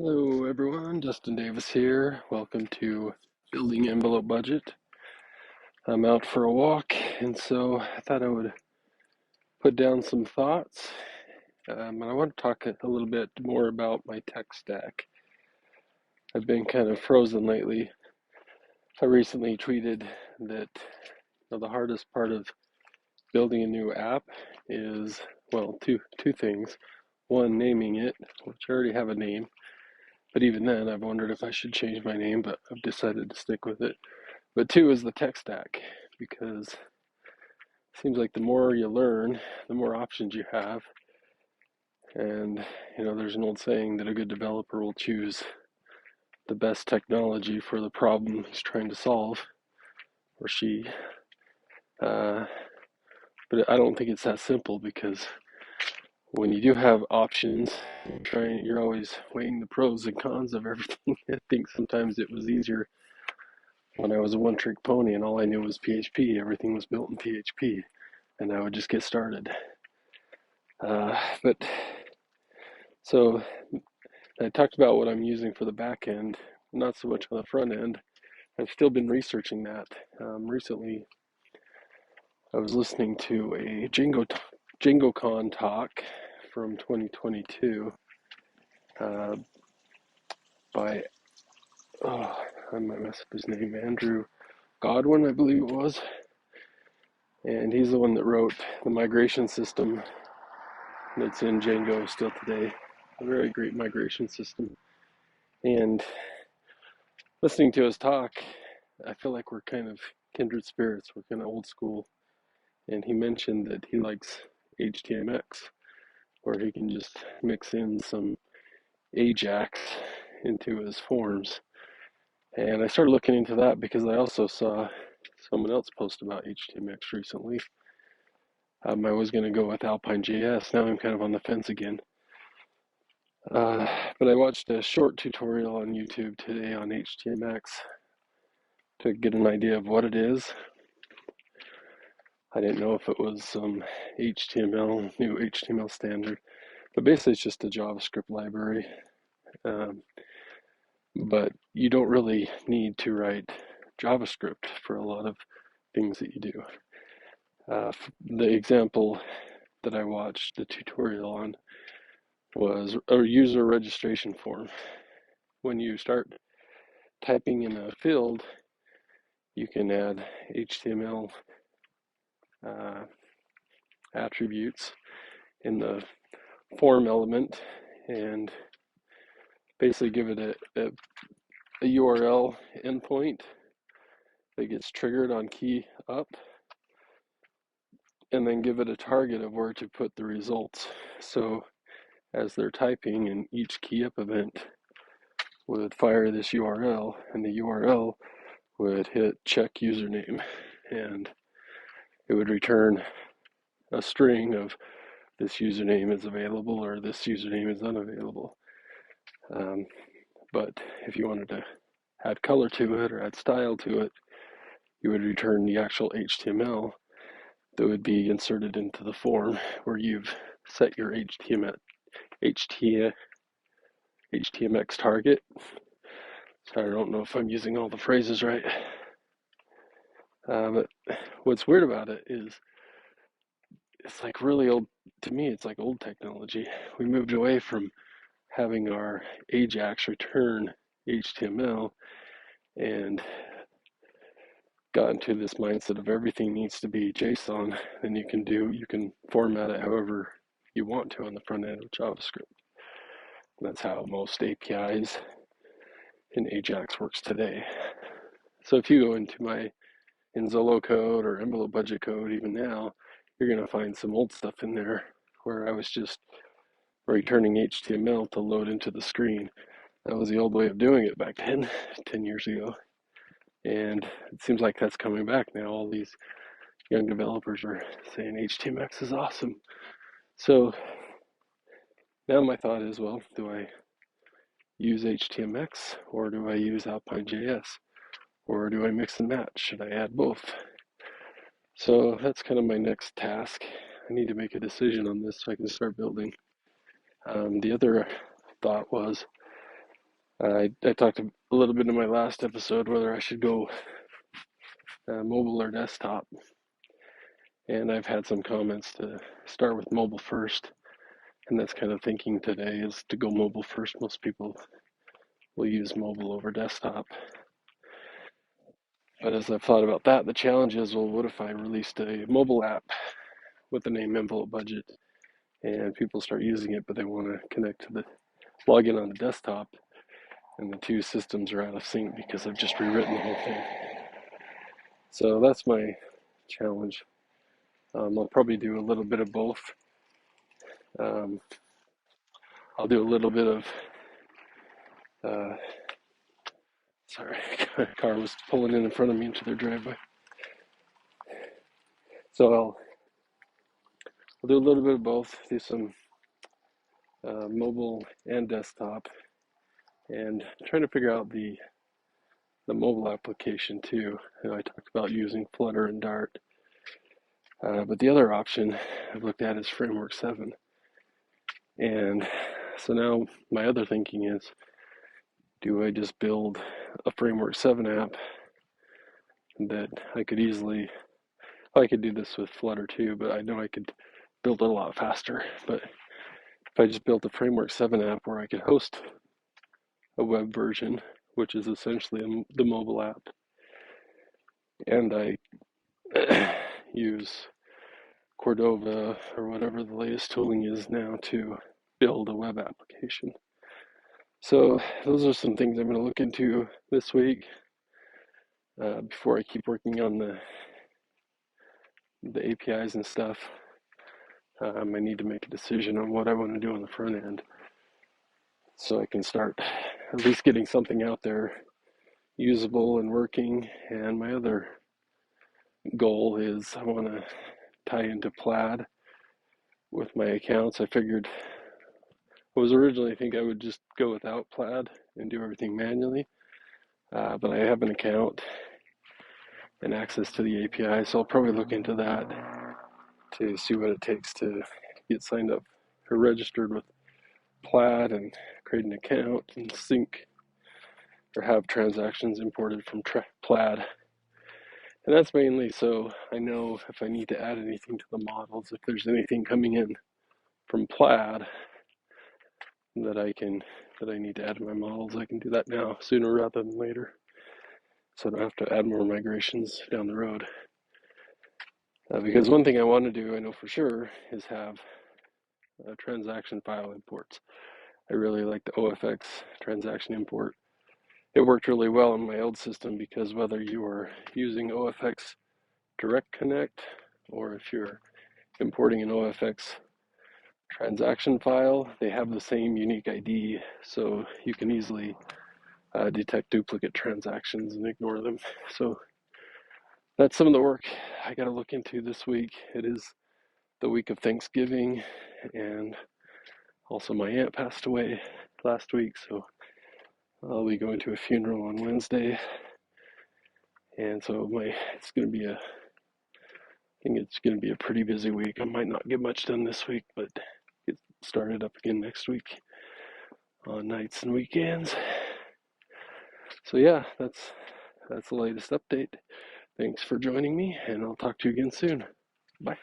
Hello everyone, Justin Davis here. Welcome to Building Envelope Budget. I'm out for a walk, and so I thought I would put down some thoughts. And I want to talk a little bit more about my tech stack. I've been kind of frozen lately. I recently tweeted that the hardest part of building a new app is, well, two things. One, naming it, which I already have a name. But even then, I've wondered if I should change my name, but I've decided to stick with it. But two is the tech stack, because it seems like the more you learn, the more options you have. And, there's an old saying that a good developer will choose the best technology for the problem he's trying to solve, or she. But I don't think it's that simple, because when you do have options, you're always weighing the pros and cons of everything. I think sometimes it was easier when I was a one-trick pony and all I knew was PHP. Everything was built in PHP, and I would just get started. But so I talked about what I'm using for the back end, not so much on the front end. I've still been researching that. Recently, I was listening to a JingoCon talk from 2022 by, I might mess up his name, Andrew Godwin, I believe it was. And he's the one that wrote the migration system that's in Django still today. A very great migration system. And listening to his talk, I feel like we're kind of kindred spirits. We're kind of old school. And he mentioned that he likes HTMX, where he can just mix in some Ajax into his forms. And I started looking into that because I also saw someone else post about HTMX recently. I was going to go with Alpine.js. Now I'm kind of on the fence again. But I watched a short tutorial on YouTube today on HTMX to get an idea of what it is. I didn't know if it was some new HTML standard, but basically it's just a JavaScript library. But you don't really need to write JavaScript for a lot of things that you do. The example that I watched the tutorial on was a user registration form. When you start typing in a field, you can add HTML attributes in the form element and basically give it a URL endpoint that gets triggered on key up, and then give it a target of where to put the results. So as they're typing, in each key up event would fire this URL, and the URL would hit check username, and it would return a string of this username is available or this username is unavailable. But if you wanted to add color to it or add style to it, you would return the actual HTML that would be inserted into the form where you've set your HTMX target. So I don't know if I'm using all the phrases right. But what's weird about it is it's like really old, to me, it's like old technology. We moved away from having our Ajax return HTML and got into this mindset of everything needs to be JSON, and you can format it however you want to on the front end of JavaScript. And that's how most APIs in Ajax works today. So if you go in Zolo code or envelope budget code, even now, you're going to find some old stuff in there where I was just returning HTML to load into the screen. That was the old way of doing it back then, 10 years ago. And it seems like that's coming back now. All these young developers are saying HTMX is awesome. So now my thought is, well, do I use HTMX or do I use Alpine.js? Or do I mix and match? Should I add both? So that's kind of my next task. I need to make a decision on this so I can start building. The other thought was I talked a little bit in my last episode whether I should go mobile or desktop, and I've had some comments to start with mobile first, and that's kind of thinking today is to go mobile first. Most people will use mobile over desktop. But as I've thought about that, the challenge is, well, what if I released a mobile app with the name Envelope Budget and people start using it, but they want to connect to the login on the desktop, and the two systems are out of sync because I've just rewritten the whole thing. So that's my challenge. I'll probably do a little bit of both. I'll do a little bit of, sorry, a car was pulling in front of me into their driveway. So I'll do a little bit of both, do some mobile and desktop, and trying to figure out the mobile application too. I talked about using Flutter and Dart, but the other option I've looked at is Framework 7. And so now my other thinking is, do I just build a Framework 7 app that I could easily, well, I could do this with Flutter too, but I know I could build it a lot faster. But if I just built a Framework 7 app where I could host a web version, which is essentially the mobile app, and I use Cordova or whatever the latest tooling is now to build a web application. So those are some things I'm going to look into this week before I keep working on the APIs and stuff. I need to make a decision on what I want to do on the front end so I can start at least getting something out there usable and working. And my other goal is I want to tie into Plaid with my accounts. I figured I was originally thinking I would just go without Plaid and do everything manually, but I have an account and access to the API, so I'll probably look into that to see what it takes to get signed up or registered with Plaid and create an account and sync or have transactions imported from Plaid. And that's mainly so I know if I need to add anything to the models, if there's anything coming in from Plaid that I need to add to my models, I can do that now sooner rather than later, so I don't have to add more migrations down the road. Because one thing I want to do, I know for sure, is have transaction file imports. I really like the OFX transaction import. It worked really well in my old system because whether you are using OFX Direct Connect or if you're importing an OFX transaction file, they have the same unique ID, so you can easily detect duplicate transactions and ignore them. So that's some of the work I got to look into this week. It is the week of Thanksgiving, and also my aunt passed away last week, so I'll be going to a funeral on Wednesday, and so it's going to be I think it's going to be a pretty busy week. I might not get much done this week, but get started up again next week on nights and weekends. So yeah, that's the latest update. Thanks for joining me, and I'll talk to you again soon. Bye.